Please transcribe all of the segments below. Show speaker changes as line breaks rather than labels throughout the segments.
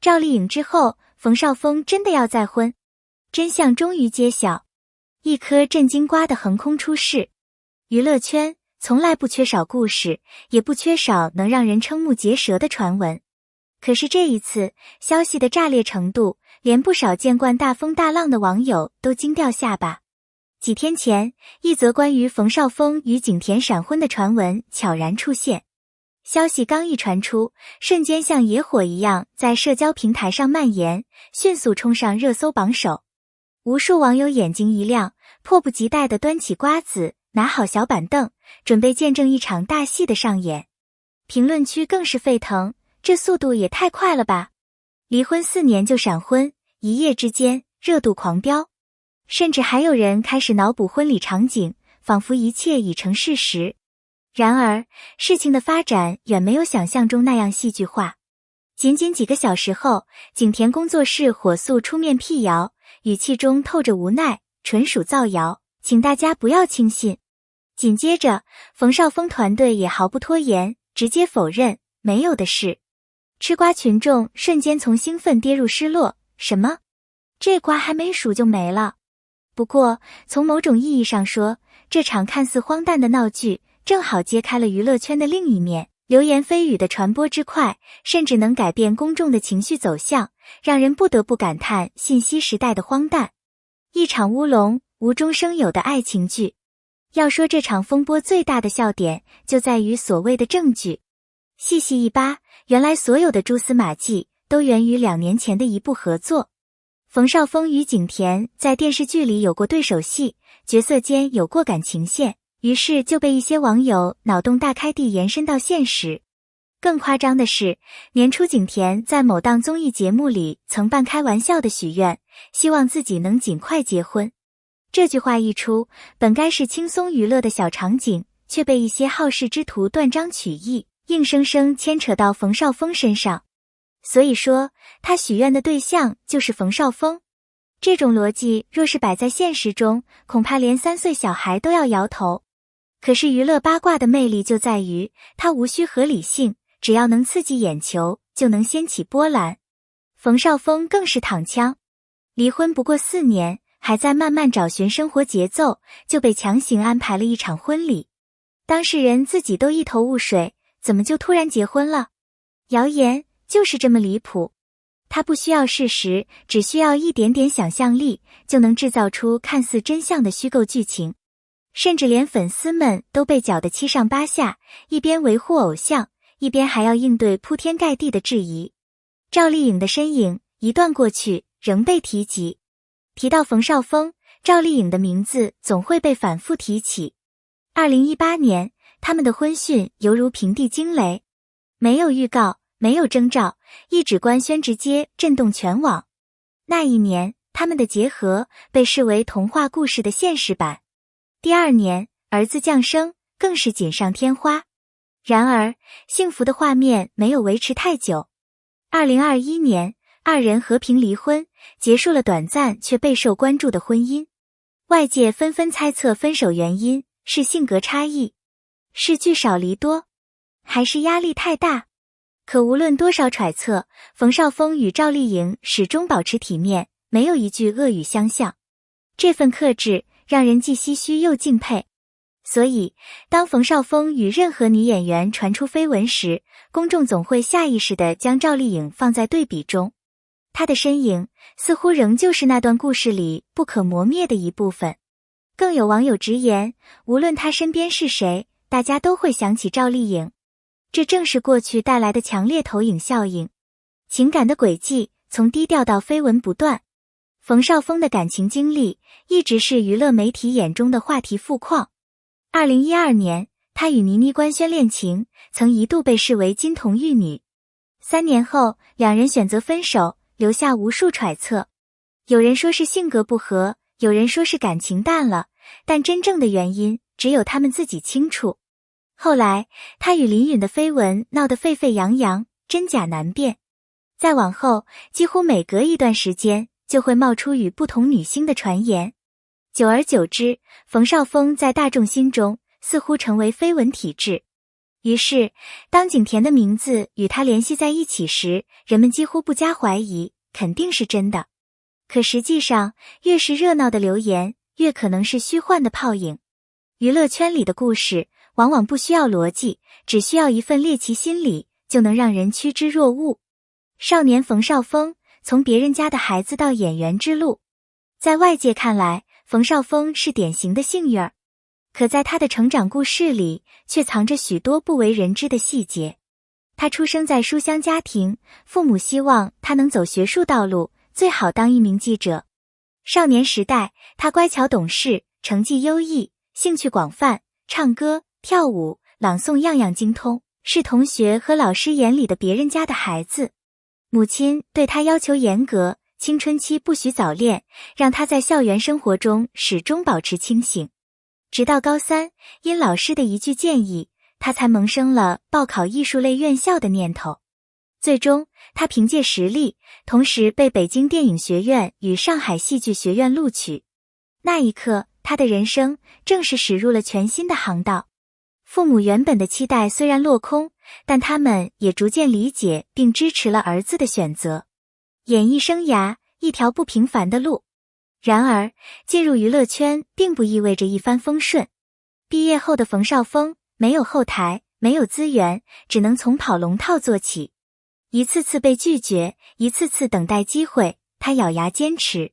赵丽颖之后，冯绍峰真的要再婚，真相终于揭晓，一颗震惊瓜的横空出世。娱乐圈从来不缺少故事，也不缺少能让人瞠目结舌的传闻。可是这一次，消息的炸裂程度，连不少见惯大风大浪的网友都惊掉下巴。几天前，一则关于冯绍峰与景甜闪婚的传闻悄然出现。消息刚一传出，瞬间像野火一样在社交平台上蔓延，迅速冲上热搜榜首。无数网友眼睛一亮，迫不及待地端起瓜子，拿好小板凳，准备见证一场大戏的上演。评论区更是沸腾，这速度也太快了吧！离婚4年就闪婚，一夜之间热度狂飙，甚至还有人开始脑补婚礼场景，仿佛一切已成事实。然而，事情的发展远没有想象中那样戏剧化。仅仅几个小时后，景甜工作室火速出面辟谣，语气中透着无奈，纯属造谣，请大家不要轻信。紧接着，冯绍峰团队也毫不拖延，直接否认，没有的事。吃瓜群众瞬间从兴奋跌入失落，什么？这瓜还没数就没了？不过，从某种意义上说，这场看似荒诞的闹剧正好揭开了娱乐圈的另一面，流言蜚语的传播之快，甚至能改变公众的情绪走向，让人不得不感叹信息时代的荒诞。一场乌龙，无中生有的爱情剧。要说这场风波最大的笑点，就在于所谓的证据。细细一扒，原来所有的蛛丝马迹都源于2年前的一部合作。冯绍峰与景甜在电视剧里有过对手戏，角色间有过感情线，于是就被一些网友脑洞大开地延伸到现实。更夸张的是，年初景甜在某档综艺节目里曾半开玩笑地许愿，希望自己能尽快结婚。这句话一出，本该是轻松娱乐的小场景，却被一些好事之徒断章取义，硬生生牵扯到冯绍峰身上。所以说，他许愿的对象就是冯绍峰。这种逻辑若是摆在现实中，恐怕连3岁小孩都要摇头。可是娱乐八卦的魅力就在于，它无需合理性，只要能刺激眼球，就能掀起波澜。冯绍峰更是躺枪，离婚不过4年，还在慢慢找寻生活节奏，就被强行安排了一场婚礼。当事人自己都一头雾水，怎么就突然结婚了？谣言就是这么离谱。他不需要事实，只需要一点点想象力，就能制造出看似真相的虚构剧情。甚至连粉丝们都被搅得七上八下，一边维护偶像，一边还要应对铺天盖地的质疑。赵丽颖的身影一段过去，仍被提及。提到冯绍峰，赵丽颖的名字总会被反复提起。2018年，他们的婚讯犹如平地惊雷，没有预告，没有征兆，一纸官宣直接震动全网。那一年，他们的结合被视为童话故事的现实版。第2年，儿子降生，更是锦上添花。然而，幸福的画面没有维持太久。2021年，2人和平离婚，结束了短暂却备受关注的婚姻。外界纷纷猜测分手原因是性格差异，是聚少离多，还是压力太大。可无论多少揣测，冯绍峰与赵丽颖始终保持体面，没有一句恶语相向。这份克制让人既唏嘘又敬佩。所以，当冯绍峰与任何女演员传出绯闻时，公众总会下意识地将赵丽颖放在对比中。她的身影似乎仍旧是那段故事里不可磨灭的一部分。更有网友直言，无论她身边是谁，大家都会想起赵丽颖。这正是过去带来的强烈投影效应。情感的轨迹从低调到绯闻不断。冯绍峰的感情经历一直是娱乐媒体眼中的话题富矿。2012年，他与倪妮官宣恋情，曾一度被视为金童玉女。3年后，两人选择分手，留下无数揣测。有人说是性格不合，有人说是感情淡了，但真正的原因只有他们自己清楚。后来，他与林允的绯闻闹得沸沸扬扬，真假难辨。再往后，几乎每隔一段时间就会冒出与不同女星的传言。久而久之，冯绍峰在大众心中似乎成为绯闻体质。于是，当景甜的名字与他联系在一起时，人们几乎不加怀疑，肯定是真的。可实际上，越是热闹的流言，越可能是虚幻的泡影。娱乐圈里的故事，往往不需要逻辑，只需要一份猎奇心理，就能让人趋之若鹜。少年冯绍峰，从别人家的孩子到演员之路。在外界看来，冯绍峰是典型的幸运儿。可在他的成长故事里，却藏着许多不为人知的细节。他出生在书香家庭，父母希望他能走学术道路，最好当一名记者。少年时代，他乖巧懂事，成绩优异，兴趣广泛，唱歌、跳舞、朗诵样样精通，是同学和老师眼里的别人家的孩子。母亲对他要求严格，青春期不许早恋，让他在校园生活中始终保持清醒。直到高三，因老师的一句建议，他才萌生了报考艺术类院校的念头。最终，他凭借实力，同时被北京电影学院与上海戏剧学院录取。那一刻，他的人生正式驶入了全新的航道。父母原本的期待虽然落空，但他们也逐渐理解并支持了儿子的选择。演艺生涯，一条不平凡的路。然而，进入娱乐圈并不意味着一帆风顺。毕业后的冯绍峰没有后台，没有资源，只能从跑龙套做起。一次次被拒绝，一次次等待机会，他咬牙坚持。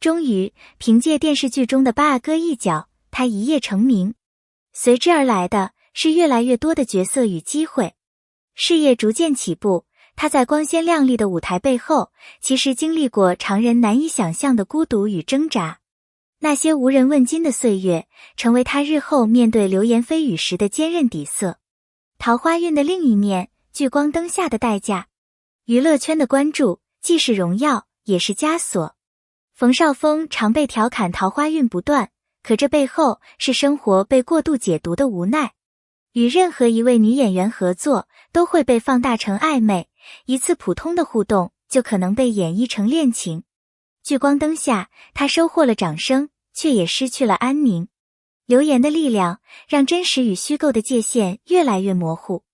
终于，凭借电视剧中的八阿哥一角，他一夜成名。随之而来的是越来越多的角色与机会。事业逐渐起步，他在光鲜亮丽的舞台背后，其实经历过常人难以想象的孤独与挣扎。那些无人问津的岁月，成为他日后面对流言蜚语时的坚韧底色。桃花运的另一面，聚光灯下的代价。娱乐圈的关注，既是荣耀，也是枷锁。冯绍峰常被调侃桃花运不断，可这背后是生活被过度解读的无奈。与任何一位女演员合作，都会被放大成暧昧，一次普通的互动就可能被演绎成恋情。聚光灯下，他收获了掌声，却也失去了安宁。流言的力量让真实与虚构的界限越来越模糊。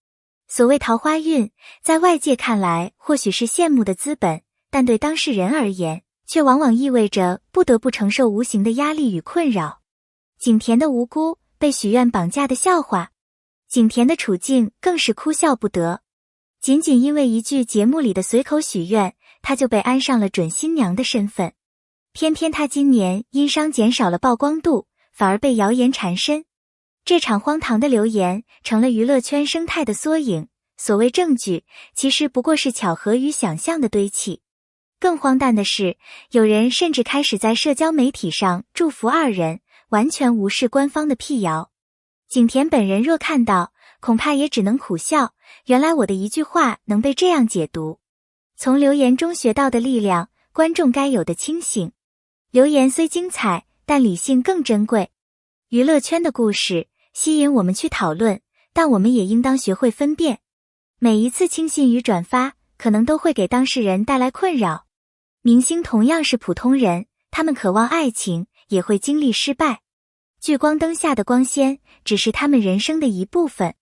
所谓桃花运，在外界看来或许是羡慕的资本，但对当事人而言，却往往意味着不得不承受无形的压力与困扰。景甜的无辜，被许愿绑架的笑话。景甜的处境更是哭笑不得。仅仅因为一句节目里的随口许愿，她就被安上了准新娘的身份。偏偏她今年因伤减少了曝光度，反而被谣言缠身。这场荒唐的流言成了娱乐圈生态的缩影，所谓证据，其实不过是巧合与想象的堆砌。更荒诞的是，有人甚至开始在社交媒体上祝福二人，完全无视官方的辟谣。景甜本人若看到，恐怕也只能苦笑，原来我的一句话能被这样解读。从流言中学到的力量，观众该有的清醒。流言虽精彩，但理性更珍贵。娱乐圈的故事吸引我们去讨论，但我们也应当学会分辨。每一次轻信与转发，可能都会给当事人带来困扰。明星同样是普通人，他们渴望爱情，也会经历失败。聚光灯下的光鲜，只是他们人生的一部分。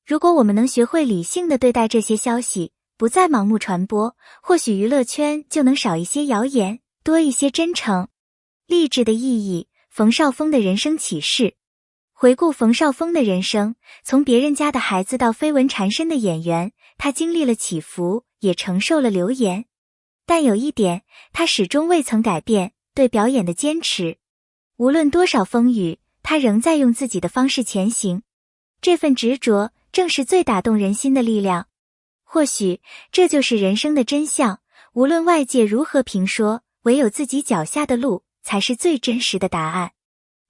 如果我们能学会理性地对待这些消息，不再盲目传播，或许娱乐圈就能少一些谣言，多一些真诚。励志的意义，冯绍峰的人生启示。回顾冯绍峰的人生，从别人家的孩子到绯闻缠身的演员，他经历了起伏，也承受了流言。但有一点，他始终未曾改变对表演的坚持。无论多少风雨，他仍在用自己的方式前行。这份执着，正是最打动人心的力量。或许，这就是人生的真相，无论外界如何评说，唯有自己脚下的路，才是最真实的答案。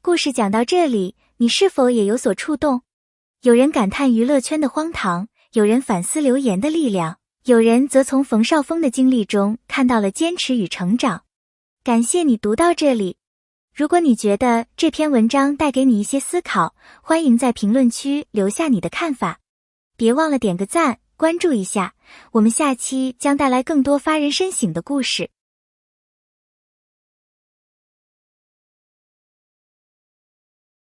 故事讲到这里，你是否也有所触动？有人感叹娱乐圈的荒唐，有人反思流言的力量，有人则从冯绍峰的经历中看到了坚持与成长。感谢你读到这里。如果你觉得这篇文章带给你一些思考，欢迎在评论区留下你的看法。别忘了点个赞，关注一下，我们下期将带来更多发人深省的故事。